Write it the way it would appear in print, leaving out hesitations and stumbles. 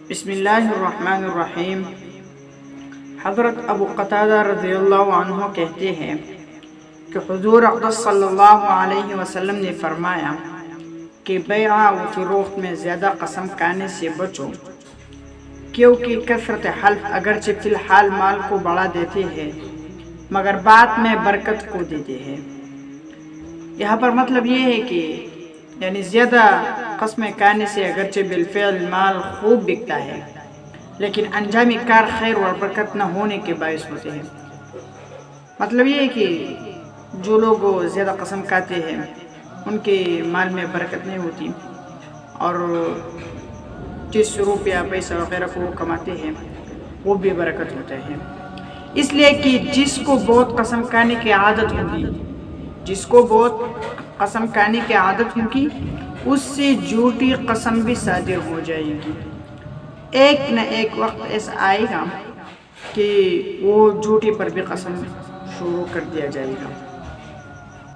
بسم اللہ الرحمن الرحیم۔ حضرت ابو قتادہ رضی اللہ عنہ کہتے ہیں کہ حضور اقدس صلی اللہ علیہ وسلم نے فرمایا کہ بیع و فروخت میں زیادہ قسم کھانے سے بچو، کیونکہ کثرت حلف اگرچہ فی الحال مال کو بڑھا دیتے ہیں مگر بعد میں برکت کو دیتے ہیں۔ یہاں پر مطلب یہ ہے کہ یعنی زیادہ قسمیں کھانے سے اگرچہ بالفعل مال خوب بکتا ہے لیکن انجام کار خیر و برکت نہ ہونے کے باعث ہوتے ہیں۔ مطلب یہ ہے کہ جو لوگ زیادہ قسم کھاتے ہیں ان کے مال میں برکت نہیں ہوتی، اور جس روپیہ پیسہ وغیرہ کو وہ کماتے ہیں وہ بھی برکت ہوتا ہے۔ اس لیے کہ جس کو بہت قسم کھانے کی عادت ہوگی، جس کو بہت قسم کھانے کی عادت ہوگی اس سے جھوٹی قسم بھی صادر ہو جائے گی۔ ایک نہ ایک وقت ایسا آئے گا کہ وہ جھوٹی پر بھی قسم شروع کر دیا جائے گا۔